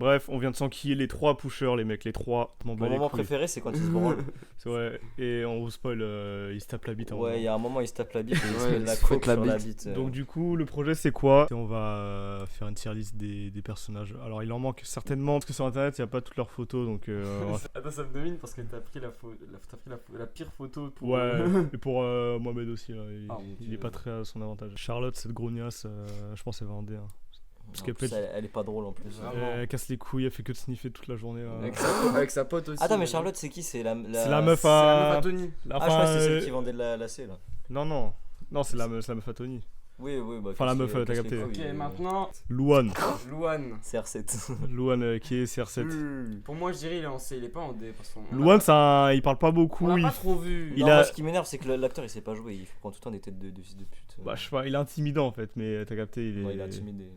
Bref, on vient de s'enquiller les 3 pushers, les mecs, les 3. Mon moment préféré, c'est quand ils se branlent. C'est vrai, et on vous spoil, ils se tapent la bite. Ouais, il y a un moment, ils se tapent la bite et ils se Ouais, mettent la ils se coke frottent sur la la bite. bite. Donc du coup, le projet c'est quoi? On va faire une tier list des personnages. Alors il en manque certainement, parce que sur internet il n'y a pas toutes leurs photos, donc on va faire... Attends, ça me domine parce que t'as pris la pire photo pour. Ouais, et pour Mohamed aussi, là, il, Oh, mon il Dieu. est pas très à son avantage. Charlotte, cette grognasse, je pense qu'elle va en D1. Parce En qu'elle plus, pète- elle est pas drôle en plus. Vraiment. elle casse les couilles, elle fait que de sniffer toute la journée. Avec sa pote aussi. Attends, mais Charlotte, c'est qui? C'est la C'est la meuf C'est la meuf à... à Tony. la- Ah, je crois que c'est enfin, celle qui vendait de la lacet là. Non, c'est la meuf à Tony. Oui, bah. Enfin, la meuf, t'as casse les capté. couilles, Ok, maintenant, Louane. Louane. CR7. Louane qui est CR7. Pour moi, je dirais il est en C, il est pas en D. Parce qu'on Louane, il parle pas beaucoup. on l'a il- pas trop vu. il Non, a- moi, ce qui m'énerve, c'est que l'acteur il sait pas jouer. Il prend tout le temps des têtes de fils de pute. Bah, je sais pas, il est intimidant en fait, mais t'as capté, Ouais, il est intimidé.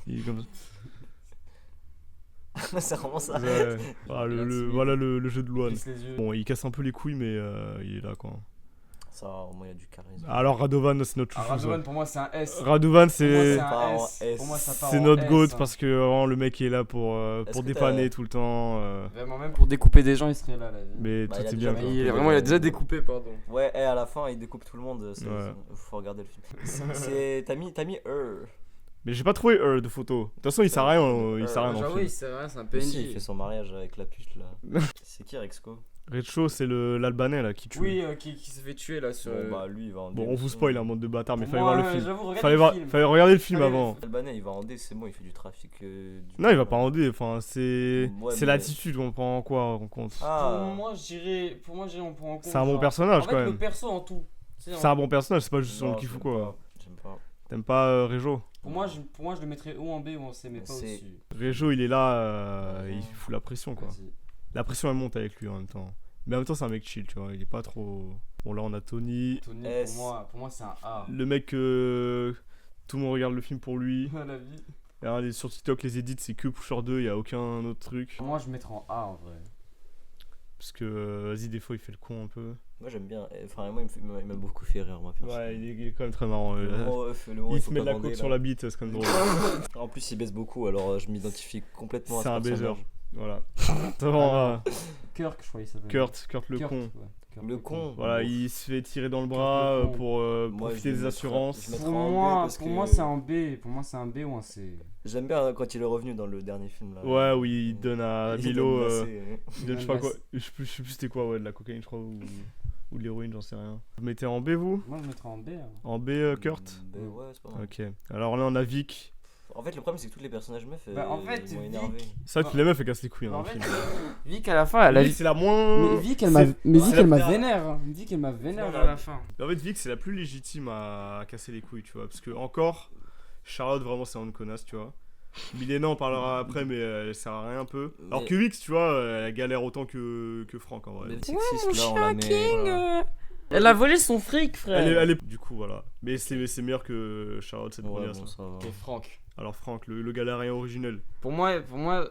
il est comme C'est vraiment ça. Ouais. Voilà, Il est intimidé. voilà le jeu de Il Louane. plisse les yeux. Bon, il casse un peu les couilles, mais il est là quoi. Ça, au moins, il y a du charisme. Alors Radovan, c'est notre Ah, chouchou. Radovan, pour moi, c'est un S. Radovan, Pour moi, c'est c'est part un en S. S. Pour moi, ça part c'est en notre S, goat hein. parce que vraiment, le mec est là pour Est-ce que dépanner t'as- tout le temps. Vraiment, même pour découper des gens, il serait là. Mais Bah, tout il a est déjà bien. mis- quoi. Il a déjà découpé, pardon. Ouais, et à la fin, il découpe tout le monde. Ouais. Faut regarder le film. T'as mis Mais j'ai pas trouvé de photo. De toute façon, il sert à rien. Il sert à rien dans le J'avoue, film. c'est vrai, c'est un Aussi, il PNJ. fait son mariage avec la pute là. C'est qui Rexco? Redshaw, c'est l'Albanais là qui tue. Oui, qui se fait tuer là sur. Bon, bah lui, il va en D. Bon, on vous aussi. spoil un monde de bâtards, mais Pour fallait moi, voir le film. j'avoue, regardez Fallait le voir, film. fallait regarder le film Fallait- avant. Albanais, il va en D, c'est bon, il fait du trafic. Non, il va pas en D. Enfin, c'est Ouais, c'est mais- l'attitude qu'on prend en compte. Pour Ah, moi, je dirais, on prend en compte. C'est un bon genre- personnage en fait, quand le même. perso en tout. Tu sais, C'est un bon personnage, c'est pas juste son non, kiff ou j'aime quoi. pas, J'aime pas. T'aimes pas Rejo? Pour moi, je le mettrais ou en B ou en C, mais pas C'est- au-dessus. Rejo, il est là, il fout la pression quoi. Vas-y. La pression elle monte avec lui en même temps. Mais en même temps, c'est un mec chill, tu vois. Il est pas trop. Bon, là, on a Tony. Tony, S. pour moi, c'est un A. Le mec, tout le monde regarde le film pour lui. À la vie. Et regardez, sur TikTok, les edits, c'est que Pusher 2, il y a aucun autre truc. Pour moi, je mettrais en A en vrai. Parce que, vas-y, des fois, il fait le con un peu. Moi, j'aime bien. Enfin, moi, il m'a beaucoup fait rire, moi. perso. Ouais, il est quand même très marrant. Le moment, Il se faut met de pas la bander, côte là. sur la bite, c'est quand même drôle. En plus, il baisse beaucoup, alors je m'identifie complètement à C'est ce un baiser. personnage. Voilà. Devant Kirk, je crois qu'il s'appelle. Kurt le Kirk, con. ouais. Kirk Le con. Voilà, il se fait tirer dans le bras le con. pour Moi, profiter je des le assurances. je mettrais Pour en B moi, parce pour que- moi, c'est un B. Pour moi, c'est un B ou un C. J'aime bien quand il est revenu dans le dernier film. Là. Ouais, oui, il donne à Il Milo. donne assez, Il donne, je sais pas quoi. Je sais plus c'était quoi, ouais, de la cocaïne, je crois, ou de l'héroïne, j'en sais rien. Vous mettez en B, vous? Moi, je mettrais en B. hein. En B, Kurt? B, ouais, c'est pas mal. Ok. Alors là, on a Vic. En fait, le problème, c'est que tous les personnages meufs. Bah, en fait, ils m'ont Vic- énervé. C'est vrai que les meufs, elles cassent les couilles hein, En dans le fait, film. Vic, à la fin, elle a Vic, c'est la moins. Mais Vic, elle m'a c'est- Vic, c'est elle m'a la- vénère. hein. Vic, elle m'a vénère Non, vers non. la fin. En fait, Vic, c'est la plus légitime à casser les couilles, tu vois. Parce que, encore, Charlotte, vraiment, c'est une connasse, tu vois. Milena, on parlera après, mais elle sert à rien un peu. Alors Mais- que Vic, tu vois, elle galère autant que Franck, en vrai. Mais le sexiste, là, on la met. Voilà. Elle a volé son fric, frère. Elle est... Du coup, voilà. Mais c'est meilleur que Charlotte, cette Ouais, première. bon, ça va. Et Franck. Alors, Franck, le galérien originel. Pour moi,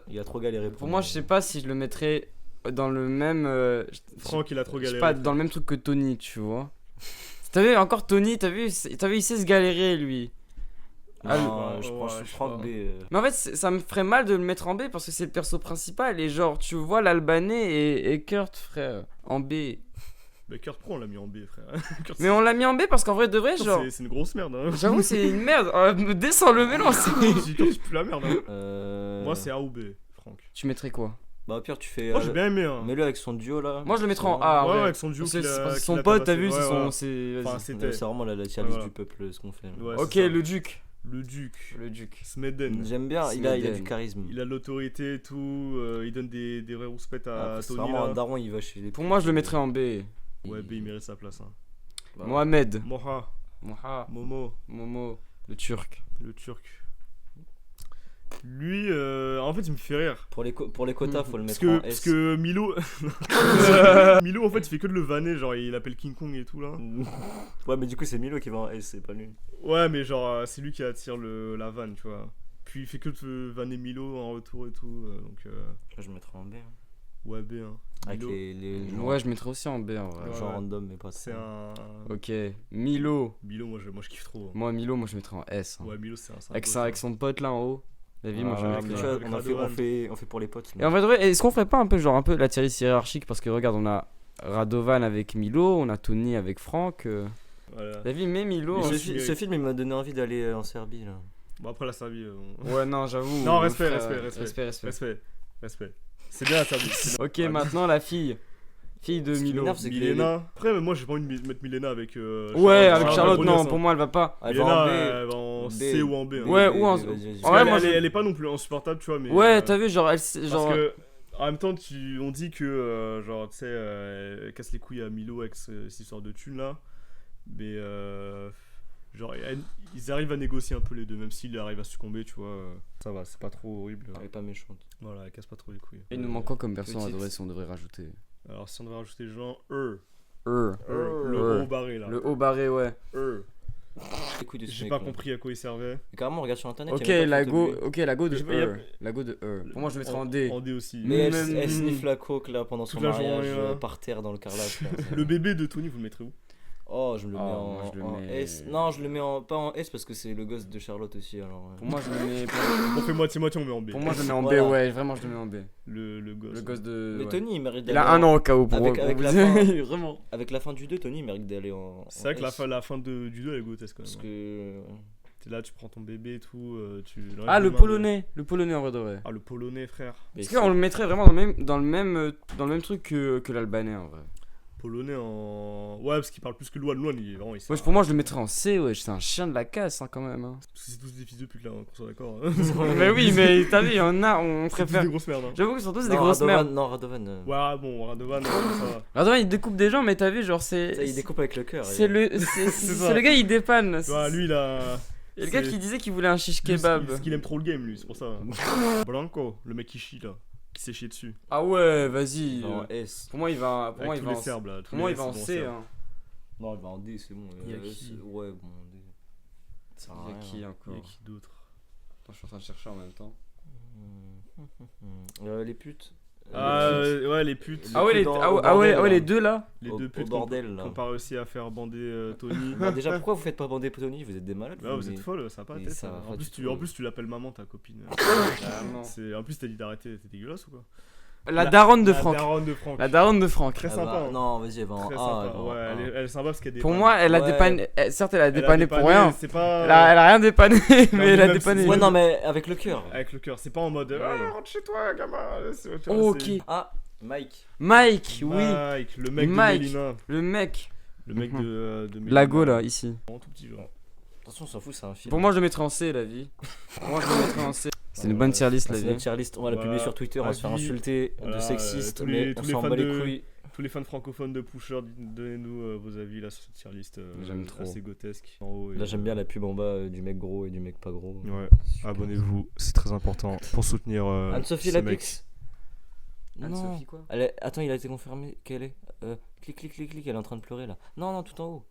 Il a trop galéré. pour moi, je sais pas si je le mettrais dans le même. Franck, il a trop je sais galéré. pas, dans le même truc que Tony, tu vois. T'as vu, encore Tony, t'as vu, il sait se galérer, lui. Ah, Non, je ouais, pense je que sais Franck pas. B. Mais en fait, ça me ferait mal de le mettre en B parce que c'est le perso principal. Et genre, tu vois l'Albanais et Kurt, frère, en B. Mais Kurt Pro, on l'a mis en B, frère. Kurt, Mais on l'a mis en B parce qu'en vrai, de vrai, Kurt, genre. c'est une grosse merde. Hein. J'avoue, c'est une merde. Descends le mélange. J'ai Kurt, c'est plus la merde. Hein. Moi, c'est A ou B, Franck. Tu mettrais quoi? Bah, au pire, tu fais. Moi, j'ai bien aimé. Hein. Mets-le avec son duo là. Moi, je le mettrais en A. Ouais, ouais. avec son duo. C'est qu'il a- c'est qu'il son a pote, t'as tabassé. vu, c'est Ouais, son. ouais. c'est- Enfin, vas-y. c'était. C'est vraiment la tier list Voilà. du peuple ce qu'on fait. là. Ouais, Ok, c'est ça. le duc. Le Duc. Le duc. Smeden. J'aime bien, il a Smeden. du charisme. Il a de l'autorité et tout. Il donne des vraies rouspettes à C'est Tony. vraiment Là. un daron, il va chez les. Pour moi, je le mettrais en B. Ouais, B, il mérite sa place. Hein. Bah, Mohamed. Moha, Moha. Momo, Momo. Le turc. le turc. Lui, en fait, il me fait rire. Pour les quotas, faut le Parce mettre en que, S. parce que Milo. Milo, en fait, il fait que de le vanner. Genre, il appelle King Kong et tout là. Ouais, mais du coup, c'est Milo qui va en S, c'est pas lui. Ouais, mais genre, c'est lui qui attire la vanne, tu vois. Puis il fait que de vanner Milo en retour et tout. Donc, Là, je le mettrai en B. Hein. ouais, B. Hein. Avec Milo, les gens, Ouais, je mettrais aussi en B en vrai. Ouais. gens random, mais pas c'est ça. un. Ok. Milo. Milo, moi je kiffe trop. Moi, Milo, je mettrais en S. hein. Ouais, Milo, c'est un. Avec son pote là en haut. La vie, moi je Ah, mettrais. mais Tu vois, avec Radovan. on fait pour les potes. Et en vrai, est-ce qu'on ferait pas un peu genre un peu la tier list hiérarchique parce que regarde, on a Radovan avec Milo, on a Tony avec Franck. Voilà. La vie, mais Milo. Mais hein. Ce film, il m'a donné envie d'aller en Serbie, là. Bon, après la Serbie. Ouais, non, j'avoue. Non, respect, frère, respect. respect. Respect. C'est bien la Serbie. c'est bien. Ok, maintenant la fille. Fille de Ce qui Milo. m'énerve, c'est que Milena. Après, moi j'ai pas envie de mettre Milena avec. Ouais, avec Charlotte, Bonus, non, hein. pour moi elle va pas. Elle va Milena, en B. elle va en C ou en B. hein. Ouais, ou en- Vas-y, vas-y. Parce Ouais, qu'elle, moi, elle, je- elle est pas non plus insupportable, tu vois. Mais, Ouais, t'as vu, genre, elle. Genre... Parce que. En même temps, on dit que, genre, tu sais, elle casse les couilles à Milo avec cette histoire de thune là. Mais, genre, ils arrivent à négocier un peu les deux, même s'il arrive à succomber, tu vois. Ça va, c'est pas trop horrible. Elle est pas méchante. Voilà, elle casse pas trop les couilles. Il nous manque quoi comme perso à Petite. adorer si on devrait rajouter Alors, si on devait rajouter genre le Ouais. haut barré là. Le haut barré, ouais. Les couilles de ce J'ai mec, pas là. compris à quoi il servait. Mais carrément, on regarde sur internet. Ok, il y a même pas la de photo go, de lui. ok, la go de Je sais pas, y a- La go de Pour moi, je le mettrais en D. En D aussi. Mais Même- elle sniffe la coke là pendant son Toute la mariage journée, là. par terre dans le carrelage. là. Le bébé de Tony, vous le mettrez où? Oh, je me le mets Oh, en, moi, je le en mets- S. Non, je le mets pas en S parce que c'est le gosse de Charlotte aussi. Alors, Pour moi, je le mets. On fait moitié-moitié, on met en B. Pour moi, je le mets en B, Voilà. ouais, vraiment, je le mets en B. Le gosse. Le gosse de. Mais ouais. Tony, il mérite Il d'aller a un en- an au cas où pour Avec- pour avec vous la dire. Vraiment. Avec la fin du 2, Tony, il mérite d'aller en. C'est vrai que S. la fin du 2 elle est grotesque quand Parce même. que. T'es là, tu prends ton bébé et tout. Ah, le polonais. Le polonais en vrai de vrai. Ah, le polonais, frère. Est-ce qu'on le mettrait vraiment dans le même truc que l'albanais en vrai? Polonais en. Ouais, parce qu'il parle plus que Luan. Luan, il est vraiment. Ouais, pour moi, je le mettrais en C, ouais. C'est un chien de la casse hein, quand même. Hein. Parce que c'est tous des fils de pute là, qu'on soit d'accord. hein. Mais oui, mais t'as vu, il y en a, on C'est tous préfère. des grosses merdes. hein. J'avoue que surtout, c'est des Non, grosses Radovan, merdes. Non, Radovan. Ouais, bon, Radovan, ça va. Radovan, il découpe des gens, mais t'as vu, genre, c'est. Ça, il découpe avec le cœur. C'est ça. c'est le gars, il dépanne. Ouais, lui, il a. Il y a le gars c'est- qui disait qu'il voulait un shish Lui, kebab. Parce qu'il aime trop le game, lui, c'est pour ça. Blanco, le mec qui chie là. Qui s'est chié dessus. Ah ouais, vas-y. En S. Pour moi, il va, pour Avec moi, il tous va les en Serbes là. Pour moi, il va en C. Hein. Non, il va en D, c'est bon. Il y a qui Ouais, bon, D. Ça sert à Il y a rien. qui Il y encore a qui d'autre? Attends, je suis en train de chercher en même temps. Les putes. Ouais, les putes. Ah ouais, putes les, dans- ah au ouais, ah ouais, bordel, les là. deux là. Les Au- deux au putes bordel, qu'on là. qu'on pas réussi à faire bander Tony. Bah, déjà, pourquoi vous faites pas bander Tony? Vous êtes des malades. Bah, vous êtes folle, ça va pas la mais tête. ça hein. va En pas plus, du tout. en plus, tu l'appelles maman, ta copine. non. En plus, t'as dit d'arrêter, t'es dégueulasse ou quoi? La daronne de La Franck. daronne de Franck. La daronne de Franck. Très Elle sympa. va- hein. Non, vas-y, elle va en Très A. sympa. elle va en Ouais, A. elle est sympa parce qu'elle Pour dépanne. moi, elle a Ouais. dépanné. Certes, elle a Elle a dépanné pour rien. C'est pas. Elle a rien dépanné, mais elle a même dépanné. si- Ouais, non, mais avec le cœur. Avec le cœur, c'est pas en mode. Ah, rentre chez toi, gamin. Tu vois, Oh, ok. c'est- Ah, Mike. Mike, oui. Mike, le mec Mike. de Mélina. Le mec. Le mec Mhm. de Mélina. Lago là, ici. Vraiment tout petit genre. Attention, on s'en fout, c'est un film. Pour moi, je le mettrais en C, la vie. Pour moi, je le mettrais en C. C'est une bonne tier list, la C'est vie. notre tier list. On va la Voilà. publier sur Twitter. On va se faire Avis. insulter Voilà, de sexiste. tous les- Mais tous on les s'en fans bat les de- couilles. Tous les fans francophones de Pusher, donnez-nous vos avis là sur cette tier list. J'aime trop. Assez grotesque. En haut, Là, j'aime bien la pub en bas du mec gros et du mec pas gros. Ouais, Super. abonnez-vous, c'est très important pour soutenir. Anne-Sophie ce mec. Lapix. Non. Anne-Sophie, quoi? Attends, il a été confirmé qu'elle est. Clic, elle est en train de pleurer là. Non, tout en haut.